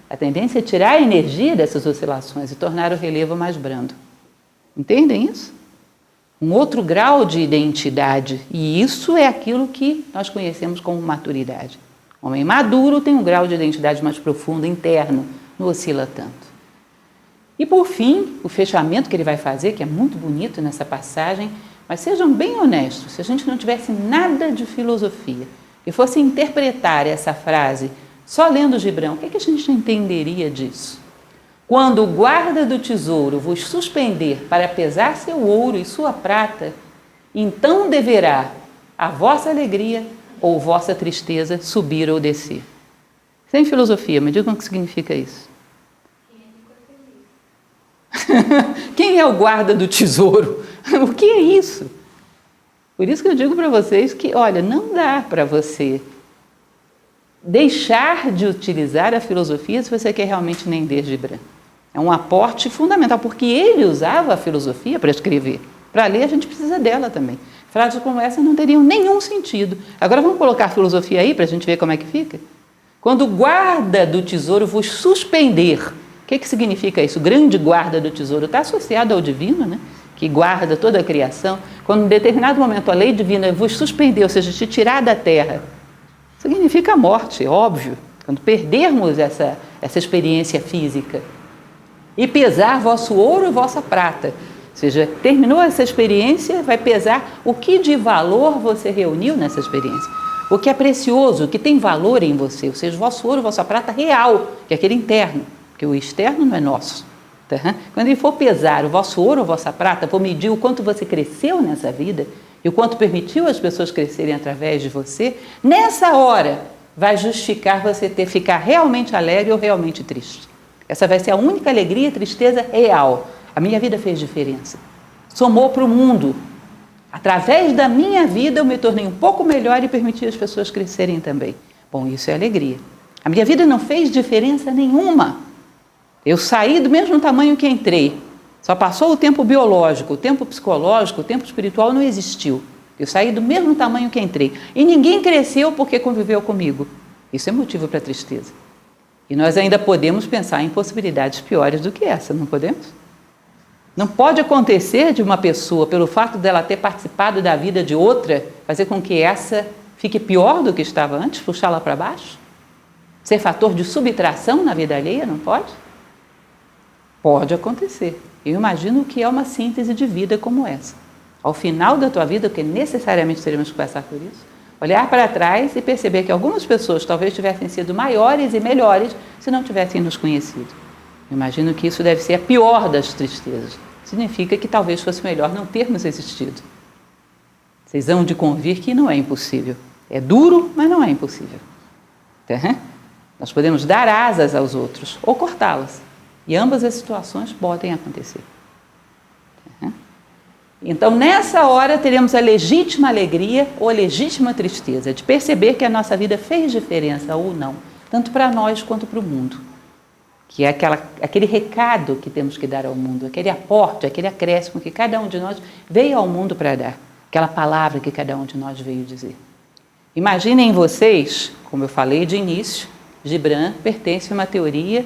A tendência é tirar a energia dessas oscilações e tornar o relevo mais brando. Entendem isso? Um outro grau de identidade. E isso é aquilo que nós conhecemos como maturidade. O homem maduro tem um grau de identidade mais profundo, interno, não oscila tanto. E por fim, o fechamento que ele vai fazer, que é muito bonito nessa passagem, mas sejam bem honestos, se a gente não tivesse nada de filosofia e fosse interpretar essa frase só lendo o Gibran, o que a gente entenderia disso? Quando o guarda do tesouro vos suspender para pesar seu ouro e sua prata, então deverá a vossa alegria ou vossa tristeza subir ou descer. Sem filosofia, me digam o que significa isso. Quem é o guarda do tesouro? O que é isso? Por isso que eu digo para vocês que, olha, não dá para você deixar de utilizar a filosofia se você quer realmente entender Gibran. É um aporte fundamental, porque ele usava a filosofia para escrever. Para ler, a gente precisa dela também. Frases como essa não teriam nenhum sentido. Agora vamos colocar a filosofia aí para a gente ver como é que fica? Quando o guarda do tesouro vos suspender, o que significa isso? O grande guarda do tesouro está associado ao divino, né? Que guarda toda a criação. Quando em determinado momento a lei divina vos suspender, ou seja, te tirar da terra, significa a morte, óbvio. Quando perdermos essa experiência física. E pesar vosso ouro e vossa prata. Ou seja, terminou essa experiência, vai pesar o que de valor você reuniu nessa experiência. O que é precioso, o que tem valor em você. Ou seja, vosso ouro, vossa prata real, que é aquele interno. Porque o externo não é nosso. Tá? Quando ele for pesar o vosso ouro ou vossa prata, for medir o quanto você cresceu nessa vida e o quanto permitiu as pessoas crescerem através de você, nessa hora vai justificar você ficar realmente alegre ou realmente triste. Essa vai ser a única alegria e tristeza real. A minha vida fez diferença. Somou para o mundo. Através da minha vida eu me tornei um pouco melhor e permiti as pessoas crescerem também. Bom, isso é alegria. A minha vida não fez diferença nenhuma. Eu saí do mesmo tamanho que entrei. Só passou o tempo biológico, o tempo psicológico, o tempo espiritual não existiu. Eu saí do mesmo tamanho que entrei. E ninguém cresceu porque conviveu comigo. Isso é motivo para tristeza. E nós ainda podemos pensar em possibilidades piores do que essa, não podemos? Não pode acontecer de uma pessoa, pelo fato dela ter participado da vida de outra, fazer com que essa fique pior do que estava antes, puxá-la para baixo? Ser fator de subtração na vida alheia, não pode? Pode acontecer. Eu imagino que é uma síntese de vida como essa. Ao final da tua vida, porque necessariamente teremos que passar por isso, olhar para trás e perceber que algumas pessoas talvez tivessem sido maiores e melhores se não tivessem nos conhecido. Eu imagino que isso deve ser a pior das tristezas. Significa que talvez fosse melhor não termos existido. Vocês hão de convir que não é impossível. É duro, mas não é impossível. Nós podemos dar asas aos outros ou cortá-las. E ambas as situações podem acontecer. Então, nessa hora, teremos a legítima alegria ou a legítima tristeza de perceber que a nossa vida fez diferença ou não, tanto para nós quanto para o mundo. Que é aquele recado que temos que dar ao mundo, aquele aporte, aquele acréscimo que cada um de nós veio ao mundo para dar, aquela palavra que cada um de nós veio dizer. Imaginem vocês, como eu falei de início, Gibran pertence a uma teoria,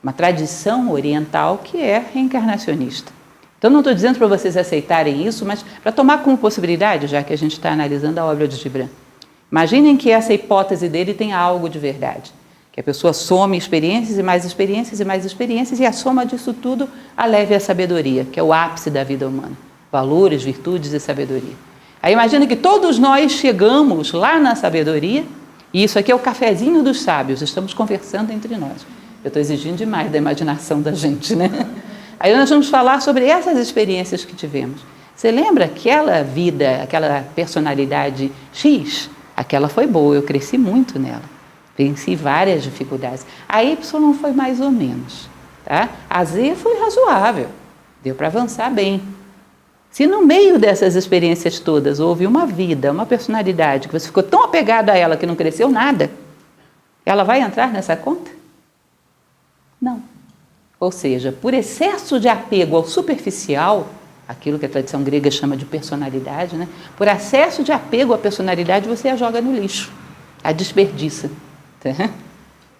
uma tradição oriental que é reencarnacionista. Então, não estou dizendo para vocês aceitarem isso, mas para tomar como possibilidade, já que a gente está analisando a obra de Gibran. Imaginem que essa hipótese dele tenha algo de verdade. Que a pessoa some experiências e mais experiências e mais experiências e a soma disso tudo a leve à sabedoria, que é o ápice da vida humana. Valores, virtudes e sabedoria. Aí imagina que todos nós chegamos lá na sabedoria e isso aqui é o cafezinho dos sábios, estamos conversando entre nós. Eu estou exigindo demais da imaginação da gente, né? Aí nós vamos falar sobre essas experiências que tivemos. Você lembra aquela vida, aquela personalidade X? Aquela foi boa, eu cresci muito nela. Venci várias dificuldades. A Y foi mais ou menos. Tá? A Z foi razoável, deu para avançar bem. Se no meio dessas experiências todas houve uma vida, uma personalidade, que você ficou tão apegado a ela que não cresceu nada, ela vai entrar nessa conta? Não. Ou seja, por excesso de apego ao superficial, aquilo que a tradição grega chama de personalidade, né? Por excesso de apego à personalidade, você a joga no lixo, a desperdiça. Tá?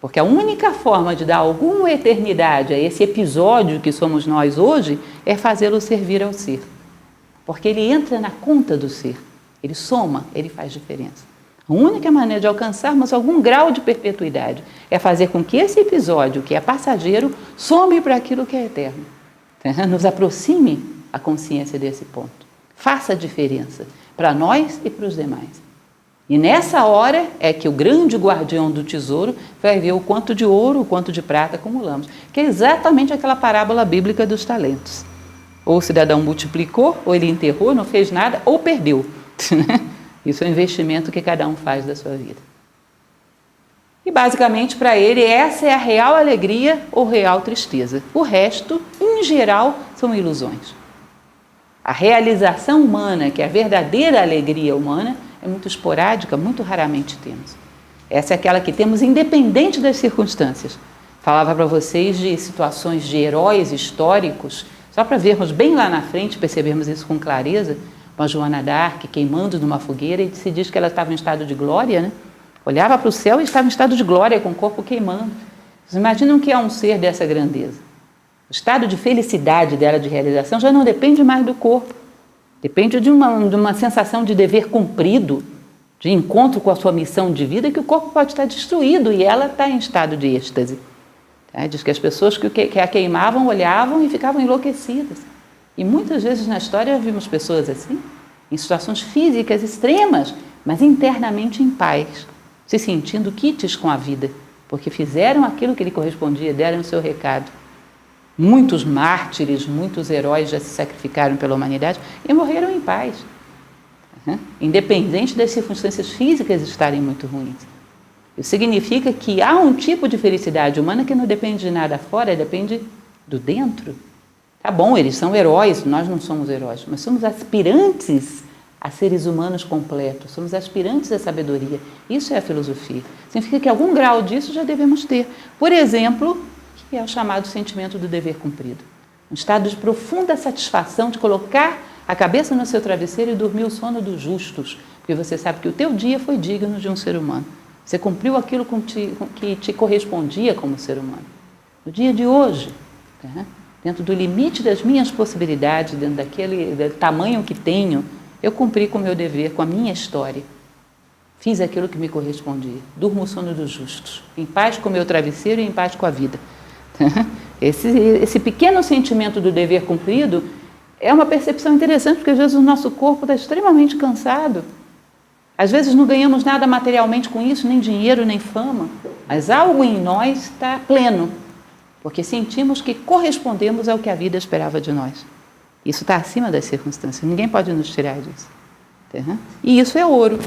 Porque a única forma de dar alguma eternidade a esse episódio que somos nós hoje é fazê-lo servir ao ser. Porque ele entra na conta do ser, ele soma, ele faz diferença. A única maneira de alcançarmos algum grau de perpetuidade é fazer com que esse episódio, que é passageiro, some para aquilo que é eterno. Nos aproxime a consciência desse ponto. Faça a diferença para nós e para os demais. E nessa hora é que o grande guardião do tesouro vai ver o quanto de ouro, o quanto de prata acumulamos. Que é exatamente aquela parábola bíblica dos talentos. Ou o cidadão multiplicou, ou ele enterrou, não fez nada, ou perdeu. Isso é o investimento que cada um faz da sua vida. E basicamente para ele essa é a real alegria ou real tristeza. O resto, em geral, são ilusões. A realização humana, que é a verdadeira alegria humana, é muito esporádica, muito raramente temos. Essa é aquela que temos independente das circunstâncias. Falava para vocês de situações de heróis históricos, só para vermos bem lá na frente, percebermos isso com clareza, uma Joana d'Arc queimando numa fogueira e se diz que ela estava em estado de glória, né? Olhava para o céu e estava em estado de glória, com o corpo queimando. Vocês imaginam que é um ser dessa grandeza? O estado de felicidade dela, de realização, já não depende mais do corpo. Depende de uma sensação de dever cumprido, de encontro com a sua missão de vida, que o corpo pode estar destruído e ela está em estado de êxtase. Tá? Diz que as pessoas que a queimavam olhavam e ficavam enlouquecidas. E muitas vezes na história vimos pessoas assim, em situações físicas extremas, mas internamente em paz, se sentindo quites com a vida, porque fizeram aquilo que lhe correspondia, deram o seu recado. Muitos mártires, muitos heróis já se sacrificaram pela humanidade e morreram em paz, independente das circunstâncias físicas estarem muito ruins. Isso significa que há um tipo de felicidade humana que não depende de nada fora, depende do dentro. Tá bom, eles são heróis, nós não somos heróis, mas somos aspirantes a seres humanos completos, somos aspirantes à sabedoria. Isso é a filosofia. Significa que algum grau disso já devemos ter. Por exemplo, que é o chamado sentimento do dever cumprido. Um estado de profunda satisfação de colocar a cabeça no seu travesseiro e dormir o sono dos justos, porque você sabe que o teu dia foi digno de um ser humano. Você cumpriu aquilo que te correspondia como ser humano. No dia de hoje, dentro do limite das minhas possibilidades, dentro daquele tamanho que tenho, eu cumpri com o meu dever, com a minha história. Fiz aquilo que me correspondia. Durmo o sono dos justos, em paz com o meu travesseiro e em paz com a vida. Esse pequeno sentimento do dever cumprido é uma percepção interessante, porque às vezes o nosso corpo está extremamente cansado. Às vezes não ganhamos nada materialmente com isso, nem dinheiro, nem fama, mas algo em nós está pleno, porque sentimos que correspondemos ao que a vida esperava de nós. Isso está acima das circunstâncias, ninguém pode nos tirar disso. E isso é ouro,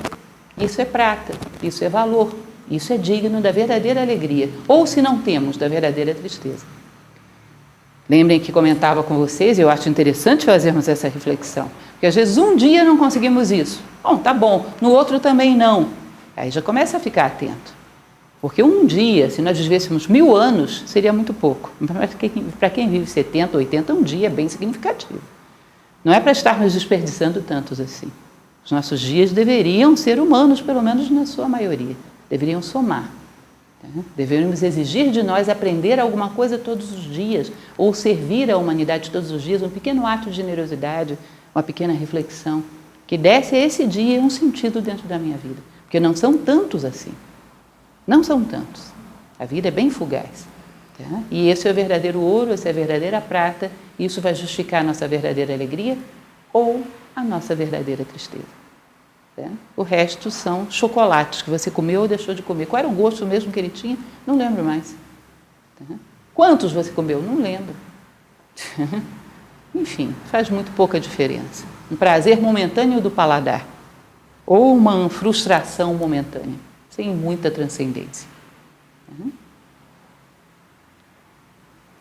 isso é prata, isso é valor, isso é digno da verdadeira alegria, ou se não temos, da verdadeira tristeza. Lembrem que comentava com vocês, e eu acho interessante fazermos essa reflexão, porque às vezes um dia não conseguimos isso. Bom, tá bom, no outro também não. Aí já começa a ficar atento. Porque um dia, se nós vivêssemos 1000 anos, seria muito pouco. Para quem vive 70, 80, um dia é bem significativo. Não é para estarmos desperdiçando tantos assim. Os nossos dias deveriam ser humanos, pelo menos na sua maioria. Deveriam somar. Deveríamos exigir de nós aprender alguma coisa todos os dias, ou servir à humanidade todos os dias, um pequeno ato de generosidade, uma pequena reflexão, que desse a esse dia um sentido dentro da minha vida. Porque não são tantos assim. Não são tantos. A vida é bem fugaz. E esse é o verdadeiro ouro, essa é a verdadeira prata, e isso vai justificar a nossa verdadeira alegria ou a nossa verdadeira tristeza. O resto são chocolates que você comeu ou deixou de comer. Qual era o gosto mesmo que ele tinha? Não lembro mais. Quantos você comeu? Não lembro. Enfim, faz muito pouca diferença. Um prazer momentâneo do paladar ou uma frustração momentânea, sem muita transcendência.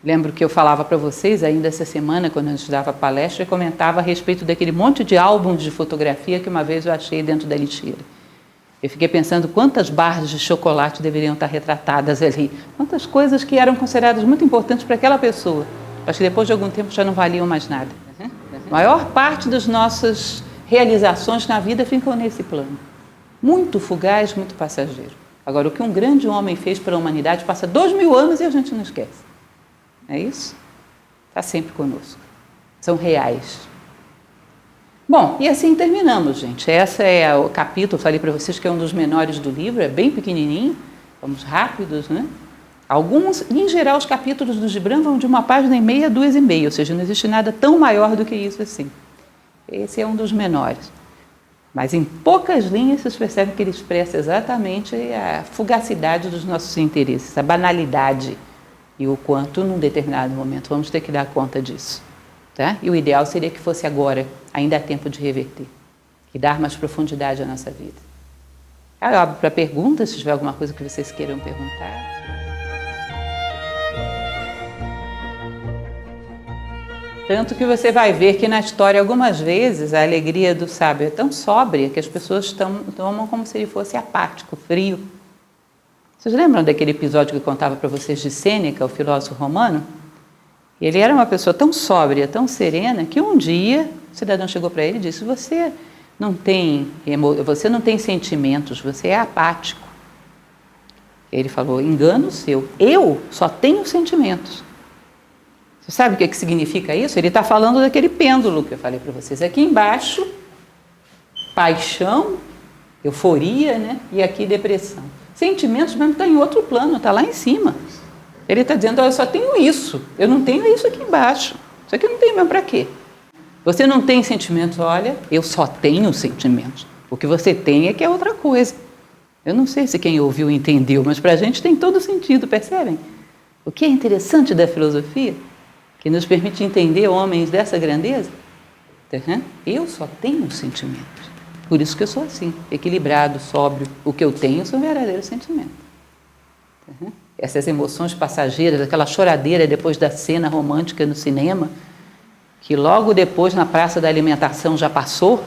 Lembro que eu falava para vocês ainda essa semana, quando eu dava palestra, e comentava a respeito daquele monte de álbuns de fotografia que uma vez eu achei dentro da lixeira. Eu fiquei pensando quantas barras de chocolate deveriam estar retratadas ali, quantas coisas que eram consideradas muito importantes para aquela pessoa, mas que depois de algum tempo já não valiam mais nada. A maior parte das nossas realizações na vida ficam nesse plano. Muito fugaz, muito passageiro. Agora, o que um grande homem fez pela humanidade passa 2000 anos e a gente não esquece. É isso? Está sempre conosco. São reais. Bom, e assim terminamos, gente. Esse é o capítulo, falei para vocês que é um dos menores do livro, é bem pequenininho, vamos rápidos, né? Alguns, em geral, os capítulos do Gibran vão de 1,5 páginas a 2,5, ou seja, não existe nada tão maior do que isso assim. Esse é um dos menores. Mas em poucas linhas vocês percebem que ele expressa exatamente a fugacidade dos nossos interesses, a banalidade e o quanto, num determinado momento, vamos ter que dar conta disso. Tá? E o ideal seria que fosse agora, ainda há tempo de reverter e dar mais profundidade à nossa vida. Eu abro para perguntas, se tiver alguma coisa que vocês queiram perguntar. Tanto que você vai ver que na história, algumas vezes, a alegria do sábio é tão sóbria que as pessoas tomam como se ele fosse apático, frio. Vocês lembram daquele episódio que eu contava para vocês de Sêneca, o filósofo romano? Ele era uma pessoa tão sóbria, tão serena, que um dia o cidadão chegou para ele e disse: você não tem sentimentos, você é apático. Ele falou: engano seu, eu só tenho sentimentos. Você sabe o que significa isso? Ele está falando daquele pêndulo que eu falei para vocês. Aqui embaixo, paixão, euforia, né? E aqui depressão. Sentimentos mesmo está em outro plano, está lá em cima. Ele está dizendo: eu só tenho isso, eu não tenho isso aqui embaixo. Isso aqui eu não tenho mesmo para quê? Você não tem sentimentos? Olha, eu só tenho sentimentos. O que você tem é que é outra coisa. Eu não sei se quem ouviu entendeu, mas para a gente tem todo sentido, percebem? O que é interessante da filosofia, que nos permite entender homens dessa grandeza, eu só tenho sentimentos. Por isso que eu sou assim, equilibrado, sóbrio. O que eu tenho são verdadeiros sentimentos. Essas emoções passageiras, aquela choradeira depois da cena romântica no cinema, que logo depois na praça da alimentação já passou.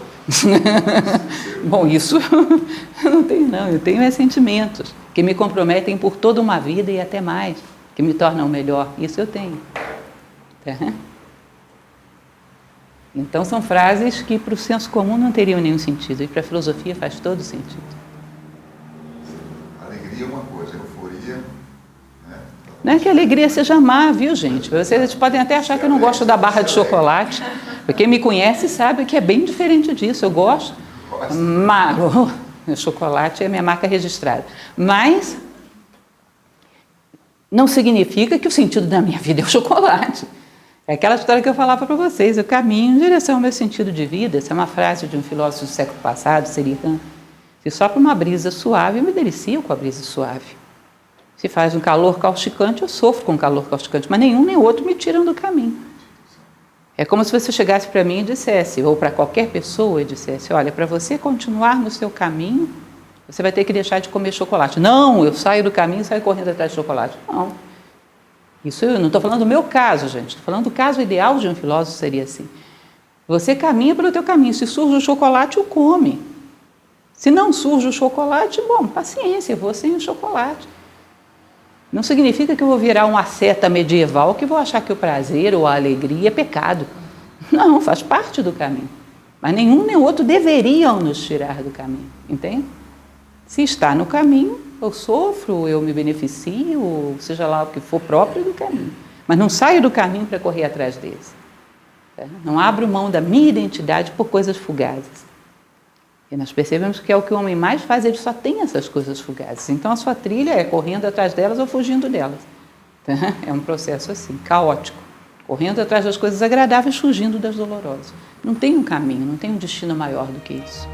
Bom, isso eu não tenho não, eu tenho sentimentos que me comprometem por toda uma vida e até mais, que me tornam melhor. Isso eu tenho. Então são frases que para o senso comum não teriam nenhum sentido e para a filosofia faz todo sentido. Alegria é uma coisa, euforia Não é que a alegria seja má, viu, gente? Vocês podem até achar que eu não gosto da barra de chocolate. Quem me conhece sabe que é bem diferente disso. Eu gosto. Mas o chocolate é a minha marca registrada. Mas não significa que o sentido da minha vida é o chocolate. É aquela história que eu falava para vocês. Eu caminho em direção ao meu sentido de vida. Essa é uma frase de um filósofo do século passado, Serihan. Se sopra uma brisa suave, eu me delicio com a brisa suave. Se faz um calor causticante, eu sofro com calor causticante, mas nenhum nem outro me tiram do caminho. É como se você chegasse para mim e dissesse, ou para qualquer pessoa e dissesse, olha, para você continuar no seu caminho, você vai ter que deixar de comer chocolate. Não, eu saio do caminho e saio correndo atrás de chocolate. Não. Isso eu não estou falando do meu caso, gente. Estou falando do caso ideal de um filósofo, seria assim. Você caminha pelo teu caminho. Se surge o chocolate, o come. Se não surge o chocolate, bom, paciência, eu vou sem o chocolate. Não significa que eu vou virar um asceta medieval que vou achar que o prazer ou a alegria é pecado. Não, faz parte do caminho. Mas nenhum nem outro deveriam nos tirar do caminho, entende? Se está no caminho, eu sofro, eu me beneficio, seja lá o que for próprio do caminho. Mas não saio do caminho para correr atrás deles. Não abro mão da minha identidade por coisas fugazes. E nós percebemos que é o que o homem mais faz, ele só tem essas coisas fugazes. Então a sua trilha é correndo atrás delas ou fugindo delas. É um processo assim, caótico. Correndo atrás das coisas agradáveis, fugindo das dolorosas. Não tem um caminho, não tem um destino maior do que isso.